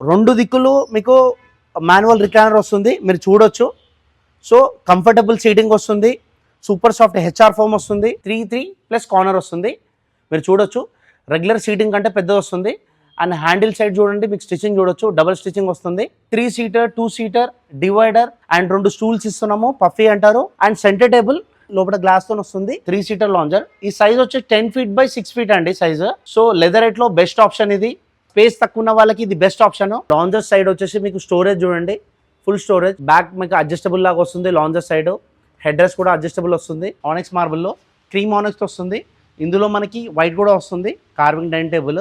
రెండు దిక్కులు మీకు మాన్యువల్ రిక్లైనర్ వస్తుంది, మీరు చూడొచ్చు. సో కంఫర్టబుల్ సీటింగ్ వస్తుంది, సూపర్ సాఫ్ట్ హెచ్ఆర్ ఫోమ్ వస్తుంది, 3 ప్లస్ కార్నర్ వస్తుంది, మీరు చూడొచ్చు. రెగ్యులర్ సీటింగ్ కంటే పెద్దది వస్తుంది. అండ్ హ్యాండిల్ సైడ్ చూడండి, మీకు స్టిచ్చింగ్ చూడొచ్చు, డబుల్ స్టిచ్చింగ్ వస్తుంది. 3 seater 2 seater divider and 2 stools ఇస్తున్నాము, పఫీ అంటారు. అండ్ సెంటర్ టేబుల్ లోపల గ్లాస్ తో వస్తుంది. 3 సీటర్ లాంజర్. ఈ సైజ్ వచ్చి 10 feet by 6 feet అండి సైజ్. సో లెదరేట్ లో బెస్ట్ ఆప్షన్ ఇది. స్పేస్ తక్కువ ఉన్న వాళ్ళకి ఇది బెస్ట్ ఆప్షన్. లాంజర్ సైడ్ వచ్చేసి మీకు స్టోరేజ్ చూడండి, ఫుల్ స్టోరేజ్. బ్యాక్ మీకు అడ్జస్టబుల్ లాగా వస్తుంది. లాంజర్ సైడ్ హెడ్ రెస్ట్ కూడా అడ్జస్టబుల్ వస్తుంది. ఆనెక్స్ మార్బుల్ లో క్రీమ్ ఆనెక్స్ వస్తుంది. ఇందులో మనకి వైట్ కూడా వస్తుంది. Carving dining table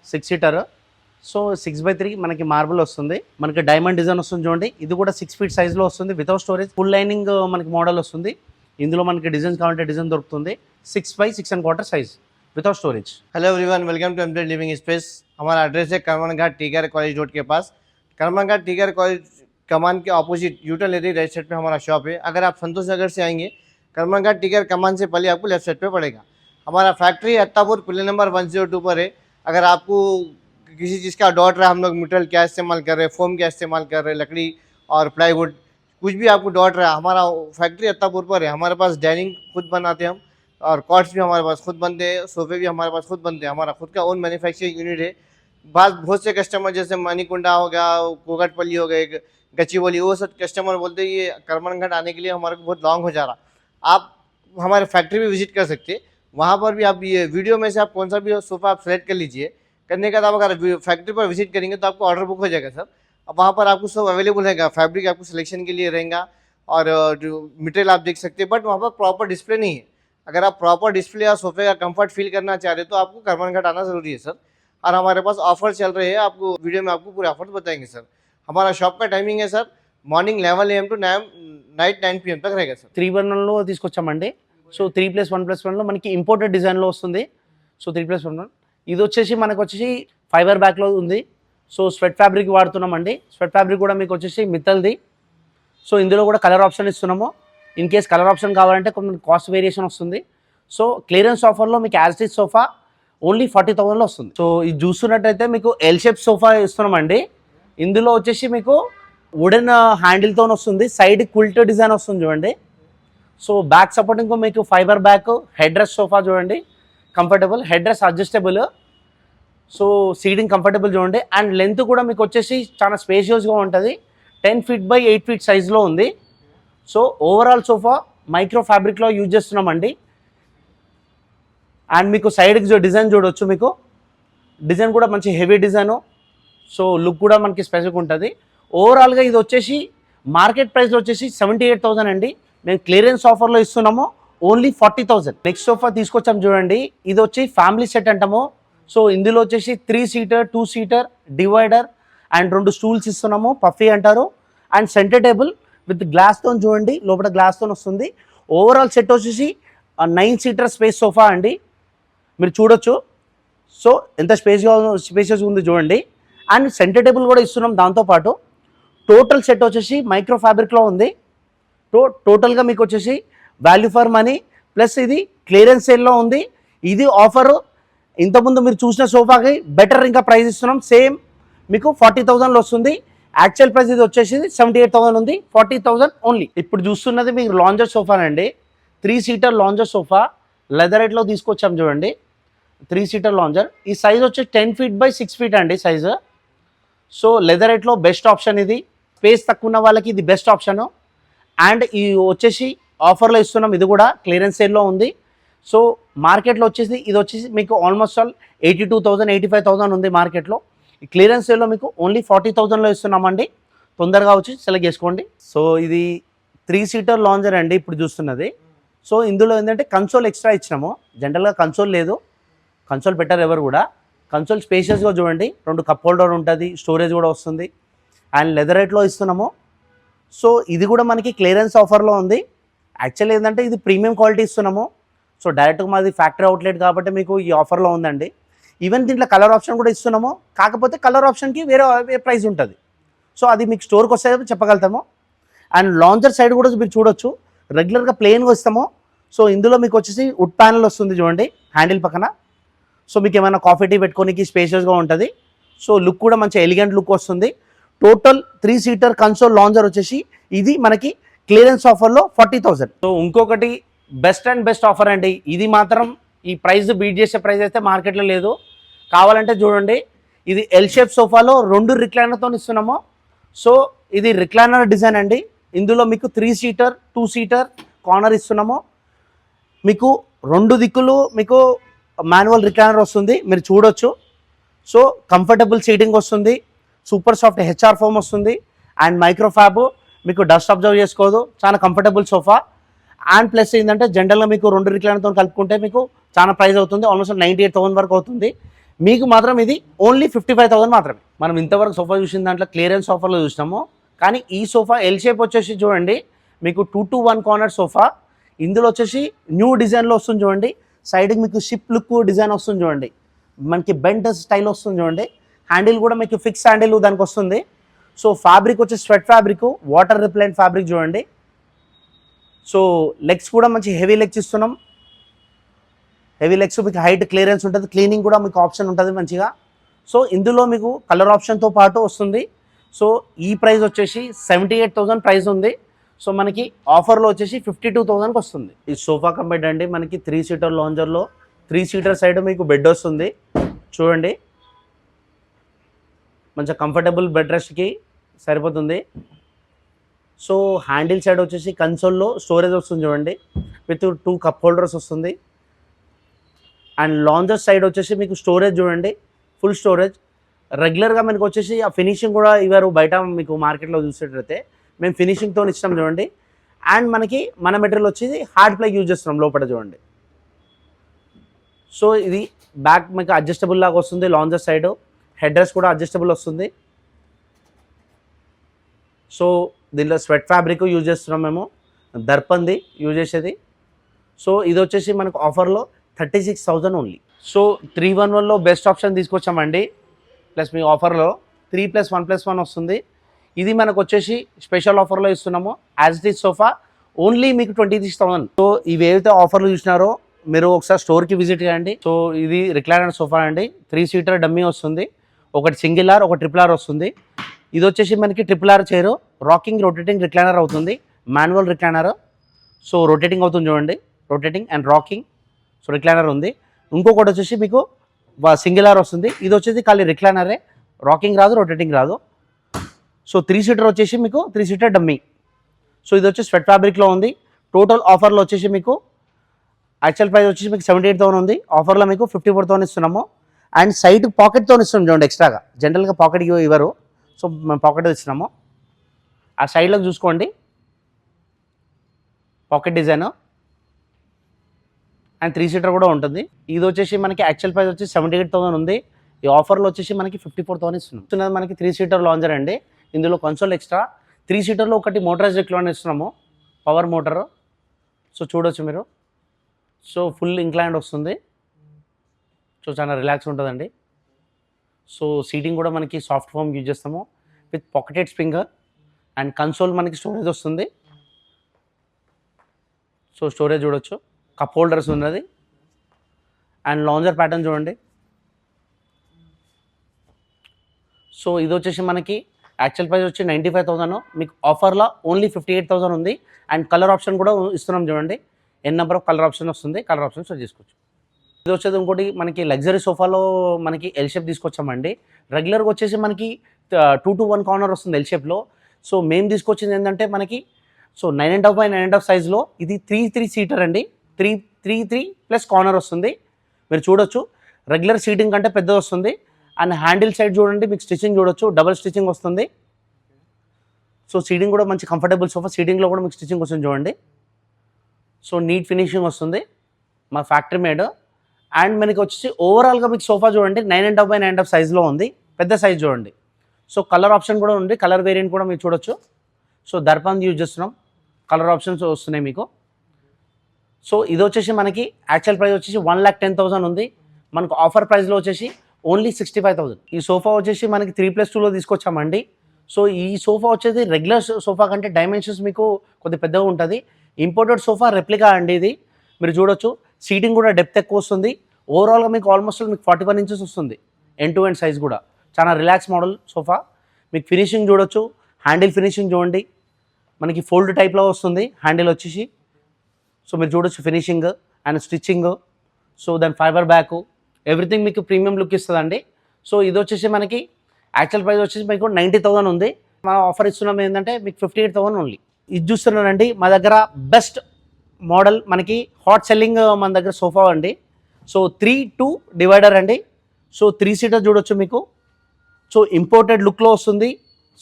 6 seater. So 6x3 మనకి మార్బుల్ వస్తుంది. మనకి డైమండ్ డిజైన్ వస్తుంది చూడండి. ఇది కూడా 6 feet సైజ్ లో వస్తుంది. వితౌట్ స్టోరేజ్ ఫుల్ లైనింగ్ మనకి మోడల్ వస్తుంది. ఇందులో మనకి డిజైన్ కావాలంటే డిజైన్ దొరుకుతుంది. 6 by 6.25 size without storage. Hello everyone, welcome to MZ living space. हमारा एड्रेस है Karmanghat TKR college road के पास। करमन घाट टीकर कॉलेज कमान के ऑपोजिट यूटर्न लेते ही राइट साइड पे हमारा शॉप है। अगर आप संतोष नगर से आएंगे, करमन घाट टीकर कमान से पहले आपको लेफ्ट साइड पे पड़ेगा। हमारा फैक्ट्री अत्तापुर पिलर नंबर 102 पर है। अगर आपको किसी चीज़ का डाउट रहा, हम लोग मटेरियल क्या इस्तेमाल कर रहे हैं, फोम क्या इस्तेमाल कर रहे हैं, लकड़ी और प्लाईवुड, कुछ भी आपको डाउट रहा, हमारा फैक्ट्री अत्तापुर पर है। हमारे पास डाइनिंग खुद बनाते हैं हम, और कॉट्स भी हमारे पास खुद बनते हैं, सोफे भी हमारे पास खुद बनते हैं। हमारा खुद का ओन मैन्युफैक्चरिंग यूनिट है। बहुत से कस्टमर जैसे मणिकुंडा हो गया, कोगटपल्ली हो गए, गच्चीबोली, वो सब कस्टमर बोलते हैं ये करमन घाट आने के लिए हमारे को बहुत लॉन्ग हो जा रहा। आप हमारे फैक्ट्री भी विजिट कर सकते हैं। वहाँ पर भी आप ये वीडियो में से आप कौन सा भी सोफ़ा आप सेलेक्ट कर लीजिए। करने के बाद अगर फैक्ट्री पर विजिट करेंगे तो आपको ऑर्डर बुक हो जाएगा सर। अब वहाँ पर आपको सब अवेलेबल रहेगा, फैब्रिक आपको सिलेक्शन के लिए रहेगा और मटेरियल आप देख सकते हैं। बट वहाँ पर प्रॉपर डिस्प्ले नहीं है। अगर आप प्रॉपर डिस्प्ले या सोफे का कंफर्ट फील करना चाह रहे हो तो आपको करमन घाट आना ज़रूरी है सर। और हमारे पास ऑफर चल रहे हैं, आपको वीडियो में आपको पूरे ऑफर बताएंगे सर। हमारा शॉप का टाइमिंग है sir morning 11 AM to night 9 PM तक रहेगा सर। 3/1లో తీసుకొచ్చామండి। సో 3+1+1లో మనకి ఇంపోర్టెడ్ డిజైన్లో వస్తుంది। సో 3+1 ఇది వచ్చేసి మనకు వచ్చేసి ఫైబర్ బ్యాక్లో ఉంది। సో స్వెట్ ఫ్యాబ్రిక్ వాడుతున్నామండి। స్వెట్ ఫ్యాబ్రిక్ కూడా మీకు వచ్చేసి మిత్తల్ది। సో ఇందులో కూడా కలర్ ఆప్షన్ ఇస్తున్నాము। ఇన్ కేస్ కలర్ ఆప్షన్ కావాలంటే కొంచెం కాస్ట్ వేరియేషన్ వస్తుంది। సో క్లియరెన్స్ ఆఫర్లో మీకు యాజ్టీజ్ సోఫా ఓన్లీ 40,000లో వస్తుంది। సో ఇది చూస్తున్నట్టయితే మీకు ఎల్ షేప్ సోఫా ఇస్తున్నామండి। ఇందులో వచ్చేసి మీకు వుడెన్ హ్యాండిల్తో వస్తుంది, సైడ్ క్విల్ట్ డిజైన్ వస్తుంది చూడండి। సో బ్యాక్ సపోర్టింగ్ మీకు fiber back, headrest sofa చూడండి, comfortable headrest adjustable. So seating comfortable చూడండి। అండ్ లెంత్ కూడా మీకు వచ్చేసి చాలా స్పేషియస్గా ఉంటుంది, 10 feet by 8 feet సైజ్లో ఉంది। సో ఓవరాల్ సోఫా మైక్రో ఫ్యాబ్రిక్లో యూజ్ చేస్తున్నామండి। అండ్ మీకు సైడ్కి డిజైన్ చూడవచ్చు, మీకు డిజైన్ కూడా మంచి హెవీ డిజైను। సో లుక్ కూడా మనకి స్పెషల్గా ఉంటుంది। ఓవరాల్గా ఇది వచ్చేసి మార్కెట్ ప్రైస్ వచ్చేసి 78,000 అండి। మేము క్లియరెన్స్ ఆఫర్లో ఇస్తున్నాము ఓన్లీ 40,000। నెక్స్ట్ సోఫా తీసుకొచ్చాము చూడండి, ఇది వచ్చి ఫ్యామిలీ సెట్ అంటాము। సో ఇందులో వచ్చేసి 3 seater 2 seater divider and 2 stools ఇస్తున్నాము, పఫీ అంటారు। అండ్ సెంటర్ టేబుల్ విత్ గ్లాస్తో చూడండి, లోపల గ్లాస్తో వస్తుంది। ఓవరాల్ సెట్ వచ్చేసి 9 సీటర్ స్పేస్ సోఫా అండి, మీరు చూడొచ్చు। సో ఎంత స్పేషియస్గా ఉంది చూడండి। అండ్ సెంటర్ టేబుల్ కూడా ఇస్తున్నాం దాంతోపాటు। టోటల్ సెట్ వచ్చేసి మైక్రో ఫ్యాబ్రిక్లో ఉంది। టోటల్గా మీకు వచ్చేసి వాల్యూ ఫర్ మనీ ప్లస్ ఇది క్లియరెన్స్ సేల్లో ఉంది। ఇది ఆఫరు ఇంతకుముందు మీరు చూసిన సోఫాకి బెటర్ ఇంకా ప్రైస్ ఇస్తున్నాం, సేమ్ మీకు 40,000లో వస్తుంది। యాక్చువల్ ప్రైస్ ఇది వచ్చేసి 78,000 ఉంది, 40,000 ఓన్లీ। ఇప్పుడు చూస్తున్నది మీకు లాంజర్ సోఫానండి, 3 సీటర్ లాంజర్ సోఫా లెదరేట్లో తీసుకొచ్చాం చూడండి, 3 సీటర్ లాంజర్। ఈ సైజ్ వచ్చి 10 feet by 6 feet అండి సైజు। సో లెదరేట్లో బెస్ట్ ఆప్షన్ ఇది, స్పేస్ తక్కువ ఉన్న వాళ్ళకి ఇది బెస్ట్ ఆప్షను। అండ్ ఈ వచ్చేసి ఆఫర్లో ఇస్తున్నాం, ఇది కూడా క్లియరెన్స్ సేల్లో ఉంది। సో మార్కెట్లో వచ్చేసి ఇది వచ్చేసి మీకు ఆల్మోస్ట్ ఆల్ 82,000 85,000 ఉంది మార్కెట్లో। ఈ క్లియరెన్స్ సేల్లో మీకు ఓన్లీ 40,000లో ఇస్తున్నామండి, తొందరగా వచ్చి సెలెక్ట్ చేసుకోండి। సో ఇది 3 సీటర్ లాంజర్ అండి ఇప్పుడు చూస్తున్నది। సో ఇందులో ఏంటంటే కన్సోల్ ఎక్స్ట్రా ఇచ్చినాము, జనరల్గా కన్సోల్ లేదు, కన్సోల్ పెట్టారు ఎవరు కూడా। కన్సోల్ స్పేషియస్గా చూడండి, 2 కప్ హోల్డర్ ఉంటుంది, స్టోరేజ్ కూడా వస్తుంది। అండ్ లెదరేట్లో ఇస్తున్నాము। సో ఇది కూడా మనకి క్లియరెన్స్ ఆఫర్లో ఉంది। యాక్చువల్లీ ఏంటంటే ఇది ప్రీమియం క్వాలిటీ ఇస్తున్నాము। సో డైరెక్ట్గా మాది ఫ్యాక్టరీ అవుట్లెట్ కాబట్టి మీకు ఈ ఆఫర్లో ఉందండి। ఈవెన్ దీంట్లో కలర్ ఆప్షన్ కూడా ఇస్తున్నాము, కాకపోతే కలర్ ఆప్షన్కి వేరే ప్రైస్ ఉంటుంది। సో అది మీకు స్టోర్కి వస్తే చెప్పగలుగుతాము। అండ్ లాంజర్ సైడ్ కూడా మీరు చూడొచ్చు, రెగ్యులర్గా ప్లెయిన్గా ఇస్తాము। సో ఇందులో మీకు వచ్చేసి వుడ్ ప్యానల్ వస్తుంది చూడండి హ్యాండిల్ పక్కన। సో మీకు ఏమైనా కాఫీ టీ పెట్టుకోనికి స్పేషియస్గా ఉంటుంది। సో లుక్ కూడా మంచి ఎలిగెంట్ లుక్ వస్తుంది. టోటల్ 3 సీటర్ కన్సోల్ లాంజర్ వచ్చేసి ఇది మనకి క్లియరెన్స్ ఆఫర్లో 40,000. సో ఇంకొకటి బెస్ట్ అండ్ బెస్ట్ ఆఫర్ అండి, ఇది మాత్రం ఈ ప్రైస్ బీట్ చేసే ప్రైస్ అయితే మార్కెట్లో లేదు. కావాలంటే చూడండి, ఇది ఎల్ షేప్ సోఫాలో 2 రిక్లైనర్తో ఇస్తున్నాము. సో ఇది రిక్లైనర్ డిజైన్ అండి. ఇందులో మీకు 3 సీటర్ 2 సీటర్ కార్నర్ ఇస్తున్నాము. మీకు 2 దిక్కులు మీకు మాన్యువల్ రిక్లైనర్ వస్తుంది, మీరు చూడొచ్చు. సో కంఫర్టబుల్ సీటింగ్ వస్తుంది, సూపర్ సాఫ్ట్ హెచ్ఆర్ ఫోమ్ వస్తుంది అండ్ మైక్రోఫాబ్, మీకు డస్ట్ అబ్జర్వ్ చేసుకోదు, చాలా కంఫర్టబుల్ సోఫా. అండ్ ప్లస్ ఏంటంటే జనరల్గా మీకు 2 రిక్లైనర్తో కలుపుకుంటే మీకు చాలా ప్రైస్ అవుతుంది, ఆల్మోస్ట్ 98,000 వరకు అవుతుంది. మీకు మాత్రం ఇది ఓన్లీ 55,000 మాత్రమే. మనం ఇంతవరకు సోఫా చూసిన దాంట్లో క్లియరెన్స్ ఆఫర్లో చూసినాము, కానీ ఈ సోఫా ఎల్ షేప్ వచ్చేసి చూడండి మీకు 2-to-1 కార్నర్ సోఫా. ఇందులో వచ్చేసి న్యూ డిజైన్లో వస్తుంది చూడండి, సైడ్కి మీకు షిప్ లుక్ డిజైన్ వస్తుంది చూడండి, మనకి బెంట్ స్టైల్ వస్తుంది చూడండి. హ్యాండిల్ కూడా మీకు ఫిక్స్ హ్యాండిల్ దానికి వస్తుంది. సో ఫ్యాబ్రిక్ వచ్చి sweat fabric, water repellent fabric చూడండి. సో లెగ్స్ కూడా మంచి హెవీ లెగ్స్ ఇస్తున్నాం. హెవీ లెగ్స్ మీకు హైట్ క్లియరెన్స్ ఉంటుంది, క్లీనింగ్ కూడా మీకు ఆప్షన్ ఉంటుంది మంచిగా. సో ఇందులో మీకు కలర్ ఆప్షన్తో పాటు వస్తుంది. సో ఈ ప్రైస్ వచ్చేసి 78,000 ప్రైస్ ఉంది. సో మనకి ఆఫర్లో వచ్చేసి 52,000కి వస్తుంది. ఈ సోఫా కమ్ బెడ్ అండి, మనకి 3 సీటర్ లాంజర్లో 3 సీటర్ సైడ్ మీకు బెడ్ వస్తుంది చూడండి. మంచిగా కంఫర్టబుల్ బెడ్ రెస్ట్కి సరిపోతుంది. సో హ్యాండిల్ సైడ్ వచ్చేసి కన్సోల్లో స్టోరేజ్ వస్తుంది చూడండి, విత్ 2 కప్ హోల్డర్స్ వస్తుంది. అండ్ లాంజర్ సైడ్ వచ్చేసి మీకు స్టోరేజ్ చూడండి, ఫుల్ స్టోరేజ్. రెగ్యులర్గా మనకు వచ్చేసి ఆ ఫినిషింగ్ కూడా ఇవ్వరు బయట మీకు మార్కెట్లో చూసేటైతే, మేము ఫినిషింగ్తో ఇస్తాం చూడండి. అండ్ మనకి మన మెటీరియల్ వచ్చేసి హార్డ్ ప్లై యూజ్ చేస్తున్నాం లోపల చూడండి. సో ఇది బ్యాక్ మీకు అడ్జస్టబుల్ లాగా వస్తుంది, లాంజర్ సైడ్ హెడ్ రెస్ట్ కూడా అడ్జస్టబుల్ వస్తుంది. సో దీనిలో స్వెట్ ఫ్యాబ్రిక్ యూజ్ చేస్తున్నాం మేము, దర్పంది యూజ్ చేసేది. సో ఇది వచ్చేసి మనకు ఆఫర్లో 36,000 ఓన్లీ. సో 311లో బెస్ట్ ఆప్షన్ తీసుకొచ్చామండి. ప్లస్ మీ ఆఫర్లో 3+1+1 వస్తుంది. ఇది మనకు వచ్చేసి స్పెషల్ ఆఫర్లో ఇస్తున్నాము. As it is sofa only మీకు 26,000. సో ఇవి ఏవైతే ఆఫర్లు చూసినారో మీరు ఒకసారి స్టోర్కి విజిట్ చేయండి. సో ఇది రిక్లైనర్ సోఫా అండి, 3 సీటర్ డమ్మీ వస్తుంది, ఒకటి సింగిల్ ఆర్ ఒక ట్రిపుల్ ఆర్ వస్తుంది. ఇది వచ్చేసి మనకి triple R chair, rocking rotating recliner అవుతుంది, మాన్యువల్ రిక్లైనర్. సో రొటేటింగ్ అవుతుంది చూడండి, rotating and rocking. So recliner ఉంది. ఇంకొకటి వచ్చేసి మీకు సింగిల్ ఆర్ వస్తుంది, ఇది వచ్చేసి ఖాళీ రిక్లైనరే, రాకింగ్ రాదు, రొటేటింగ్ రాదు. సో 3 సీటర్ వచ్చేసి మీకు 3 సీటర్ డమ్మీ. సో ఇది వచ్చి స్వెట్ ఫ్యాబ్రిక్లో ఉంది. టోటల్ ఆఫర్లో వచ్చేసి మీకు యాక్చువల్ ప్రైస్ వచ్చేసి మీకు 78,000 ఉంది, ఆఫర్లో మీకు 54,000 ఇస్తున్నాము. అండ్ సైడ్ పాకెట్తో ఇస్తున్నాం చూడండి ఎక్స్ట్రాగా, జనరల్గా పాకెట్ ఇవ్వరు. సో మేము పాకెట్ ఇస్తున్నాము. ఆ సైడ్లోకి చూసుకోండి, పాకెట్ డిజైన్ అండ్ 3 సీటర్ కూడా ఉంటుంది. ఇది వచ్చేసి మనకి యాక్చువల్ ప్రైస్ వచ్చి 78,000 ఉంది, ఈ ఆఫర్లో వచ్చేసి మనకి 54,000 ఇస్తున్నాం. మనకి 3 సీటర్ లాంజర్ అండి, ఇందులో కన్సోల్ ఎక్స్ట్రా. 3 సీటర్లో ఒకటి మోటరైజ్ రిక్లైనర్ ఇస్తున్నాము, పవర్ మోటార్. సో చూడొచ్చు మీరు. సో ఫుల్ ఇంక్లైండ్ వస్తుంది, సో చాలా రిలాక్స్ ఉంటుందండి. సో సీటింగ్ కూడా మనకి సాఫ్ట్ ఫోమ్ యూజ్ చేస్తాము with pocketed Springer. And console మనకి స్టోరేజ్ వస్తుంది. సో స్టోరేజ్ చూడొచ్చు, కప్ హోల్డర్స్ ఉన్నది. అండ్ లాంజర్ ప్యాటర్న్ చూడండి. సో ఇది వచ్చేసి మనకి యాక్చువల్ ప్రైస్ వచ్చి 95,000, మీకు ఆఫర్లో ఓన్లీ 58,000 ఉంది. అండ్ కలర్ ఆప్షన్ కూడా ఇస్తున్నాం చూడండి, ఎన్ నెంబర్ ఆఫ్ కలర్ ఆప్షన్ వస్తుంది, కలర్ ఆప్షన్ సెట్ చేసుకోవచ్చు. ఇది వచ్చేది ఇంకోటి మనకి లగ్జరీ సోఫాలో మనకి ఎల్ షేప్ తీసుకొచ్చామండి. రెగ్యులర్గా వచ్చేసి మనకి 2-to-1 కార్నర్ వస్తుంది ఎల్ షేప్లో. సో మేము తీసుకొచ్చింది ఏంటంటే మనకి సో 9.5 by 9.5 సైజ్లో ఇది 3 సీటర్ అండి, 3 ప్లస్ కార్నర్ వస్తుంది. మీరు చూడొచ్చు రెగ్యులర్ సీటింగ్ కంటే పెద్దది వస్తుంది. అండ్ హ్యాండిల్ సైడ్ చూడండి, మీకు స్టిచ్చింగ్ చూడొచ్చు, డబల్ స్టిచ్చింగ్ వస్తుంది. సో సీటింగ్ కూడా మంచి కంఫర్టబుల్ సోఫా, సీటింగ్లో కూడా మీకు స్టిచ్చింగ్ వస్తుంది చూడండి. సో నీట్ ఫినిషింగ్ వస్తుంది, మా ఫ్యాక్టరీ మేడ్. అండ్ మనకి వచ్చేసి ఓవరాల్గా మీకు సోఫా చూడండి 9.5 by 9.5 సైజ్లో ఉంది, పెద్ద సైజ్ చూడండి. సో కలర్ ఆప్షన్ కూడా ఉంది, కలర్ వేరియంట్ కూడా మీరు చూడొచ్చు. సో దర్పన్ యూజ్ చేస్తున్నాం, కలర్ ఆప్షన్స్ వస్తున్నాయి మీకు. సో ఇది వచ్చేసి మనకి యాక్చువల్ ప్రైస్ వచ్చేసి 1,10,000 ఉంది, మనకు ఆఫర్ ప్రైస్లో వచ్చేసి ఓన్లీ 65,000. ఈ సోఫా వచ్చేసి మనకి 3+2లో తీసుకొచ్చామండి. సో ఈ సోఫా వచ్చేసి రెగ్యులర్ సోఫా కంటే డైమెన్షన్స్ మీకు కొద్దిగా పెద్దగా ఉంటుంది. ఇంపోర్టెడ్ సోఫా రెప్లికా అండి ఇది, మీరు చూడొచ్చు. సీటింగ్ కూడా డెప్త్ ఎక్కువ వస్తుంది. ఓవరాల్గా మీకు ఆల్మోస్ట్ మీకు 41 ఇంచెస్ వస్తుంది ఎండ్ టు ఎండ్ సైజ్ కూడా. చాలా రిలాక్స్ మోడల్ సోఫా. మీకు ఫినిషింగ్ చూడొచ్చు, హ్యాండిల్ ఫినిషింగ్ చూడండి, మనకి ఫోల్డ్ టైప్లో వస్తుంది హ్యాండిల్ వచ్చేసి. సో మీరు చూడొచ్చు ఫినిషింగ్ అండ్ స్టిచ్చింగ్. సో దాని ఫైబర్ బ్యాక్ ఎవ్రీథింగ్ మీకు ప్రీమియం లుక్ ఇస్తుందండి. సో ఇది వచ్చేసి మనకి యాక్చువల్ ప్రైస్ వచ్చేసి మీకు 90,000 ఉంది. మా ఆఫర్ ఇస్తున్నాం ఏంటంటే మీకు 58,000 ఓన్లీ. ఇది చూస్తున్నానండి మా దగ్గర బెస్ట్ మోడల్, మనకి హాట్ సెల్లింగ్ మన దగ్గర సోఫా అండి. సో 3-2 డివైడర్ అండి. సో 3 సీటర్ చూడొచ్చు మీకు. సో ఇంపోర్టెడ్ లుక్లో వస్తుంది.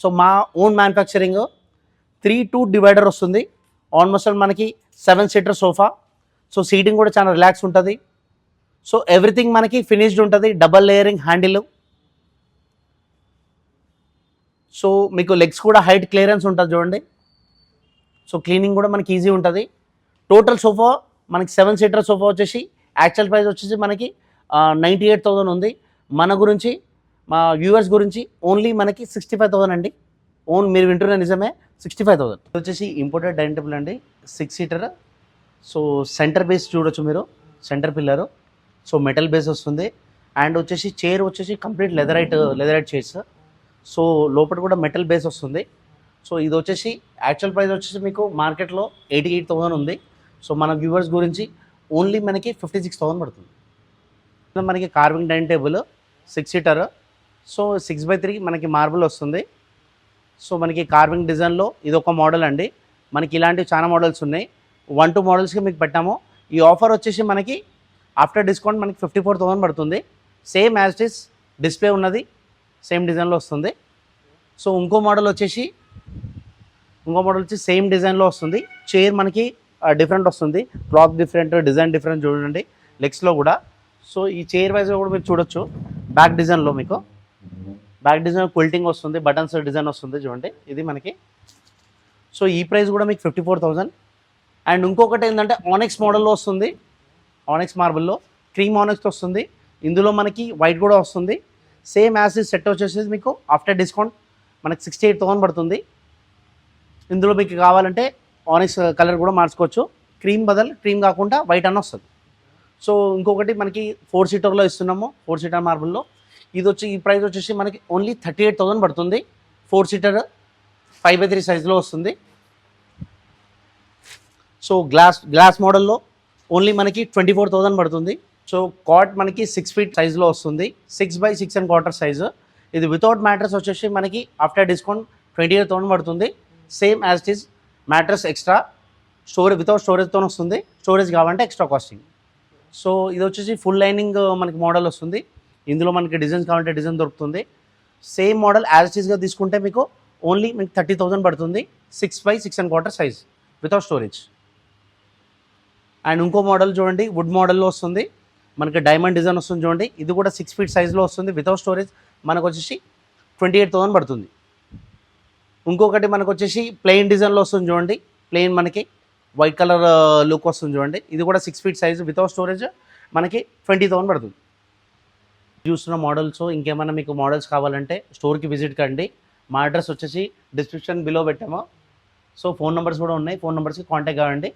సో మా ఓన్ మ్యానుఫ్యాక్చరింగ్ 3-2 డివైడర్ వస్తుంది. ఆల్మోస్ట్ మనకి 7 సీటర్ సోఫా. సో సీటింగ్ కూడా చాలా రిలాక్స్ ఉంటుంది. సో ఎవ్రీథింగ్ మనకి ఫినిష్డ్ ఉంటుంది, డబల్ లేయరింగ్ హ్యాండిల్. సో మీకు లెగ్స్ కూడా హైట్ క్లియరెన్స్ ఉంటుంది చూడండి. సో క్లీనింగ్ కూడా మనకి ఈజీ ఉంటుంది. టోటల్ సోఫా మనకి 7 సీటర్ సోఫా వచ్చేసి యాక్చువల్ ప్రైస్ వచ్చేసి మనకి 98,000 ఉంది. మన గురించి మా వ్యూవర్స్ గురించి ఓన్లీ మనకి 65,000 అండి. మీరు వింటున్న నిజమే, 65,000. ఇది వచ్చేసి ఇంపోర్టెడ్ డైనింగ్ టేబుల్ అండి, 6 సీటర్. సో సెంటర్ బేస్ చూడొచ్చు మీరు, centre pillar. So metal base వస్తుంది. అండ్ వచ్చేసి చైర్ వచ్చేసి కంప్లీట్ లెదరైట్ చైర్స్. సో లోపల కూడా మెటల్ బేస్ వస్తుంది. సో ఇది వచ్చేసి యాక్చువల్ ప్రైస్ వచ్చేసి మీకు మార్కెట్లో 88,000 ఉంది. సో మన వ్యూవర్స్ గురించి ఓన్లీ మనకి 56,000 పడుతుంది. మనకి carving dining table 6 seater. So 6x3 మనకి మార్బుల్ వస్తుంది. సో మనకి కార్వింగ్ డిజైన్లో ఇది ఒక మోడల్ అండి. మనకి ఇలాంటివి చాలా మోడల్స్ ఉన్నాయి. 1-2 మోడల్స్కి మీకు పెట్టాము. ఈ ఆఫర్ వచ్చేసి మనకి ఆఫ్టర్ డిస్కౌంట్ మనకి 54,000 పడుతుంది. Same as it is display ఉన్నది, సేమ్ డిజైన్లో వస్తుంది. సో ఇంకో మోడల్ వచ్చి సేమ్ డిజైన్లో వస్తుంది. చైర్ మనకి డిఫరెంట్ వస్తుంది, క్లాత్ డిఫరెంట్, డిజైన్ డిఫరెంట్ చూడండి లెగ్స్లో కూడా. సో ఈ చైర్ వైజ్గా కూడా మీరు చూడొచ్చు. బ్యాక్ డిజైన్లో మీకు బ్యాక్ డిజైన్ క్విల్టింగ్ వస్తుంది, బటన్స్ డిజైన్ వస్తుంది చూడండి ఇది మనకి. సో ఈ ప్రైస్ కూడా మీకు 54,000. అండ్ ఇంకొకటి ఏంటంటే ఆనెక్స్ మోడల్లో వస్తుంది, ఆనెక్స్ మార్బుల్లో క్రీమ్ ఆనెక్స్ వస్తుంది. ఇందులో మనకి వైట్ కూడా వస్తుంది. సేమ్ యాజ్ సెట్ వచ్చేసి మీకు ఆఫ్టర్ డిస్కౌంట్ మనకి 68,000 పడుతుంది. ఇందులో మీకు కావాలంటే ఆనెక్స్ కలర్ కూడా మార్చుకోవచ్చు. క్రీమ్ కాకుండా వైట్ అన్న వస్తుంది. సో ఇంకొకటి మనకి 4 సీటర్లో ఇస్తున్నాము, 4 సీటర్ మార్బుల్లో. ఈ ప్రైస్ వచ్చేసి మనకి ఓన్లీ 38,000 పడుతుంది. 4 సీటర్ 5x3 సైజులో వస్తుంది. సో గ్లాస్ మోడల్లో ఓన్లీ మనకి 24,000 పడుతుంది. సో కాట్ మనకి 6 ఫీట్ సైజులో వస్తుంది, 6x6.25 సైజు. ఇది వితౌట్ మ్యాట్రస్ వచ్చేసి మనకి ఆఫ్టర్ డిస్కౌంట్ 28,000 పడుతుంది. Same as it is mattress extra, without స్టోరేజ్తో వస్తుంది. స్టోరేజ్ కావాలంటే ఎక్స్ట్రా కాస్టింగ్. సో ఇది వచ్చేసి ఫుల్ లైనింగ్ మనకి మోడల్ వస్తుంది. ఇందులో మనకి డిజైన్స్ కావాలంటే డిజైన్ దొరుకుతుంది. సేమ్ మోడల్ యాజ్ ఇట్ ఈస్గా తీసుకుంటే మీకు ఓన్లీ మీకు 30,000 పడుతుంది. 6x6.25 size without storage. And ఇంకో మోడల్ చూడండి, వుడ్ మోడల్లో వస్తుంది, మనకి డైమండ్ డిజైన్ వస్తుంది చూడండి. ఇది కూడా 6 ఫీట్ సైజులో వస్తుంది, వితౌట్ స్టోరేజ్. మనకు వచ్చేసి 28,000 పడుతుంది. ఇంకొకటి మనకు వచ్చేసి ప్లెయిన్ డిజైన్లో వస్తుంది చూడండి, ప్లెయిన్ మనకి వైట్ కలర్ లుక్ వస్తుంది చూడండి. ఇది కూడా 6 ఫీట్ సైజు వితౌట్ స్టోరేజ్, మనకి 20,000 పడుతుంది. చూస్తున్న మోడల్స్ ఇంకేమైనా మీకు మోడల్స్ కావాలంటే స్టోర్కి విజిట్ కండి. మా అడ్రస్ వచ్చేసి డిస్క్రిప్షన్ బిలో పెట్టాము. సో ఫోన్ నెంబర్స్ కూడా ఉన్నాయి, ఫోన్ నెంబర్స్కి కాంటాక్ట్ కావండి.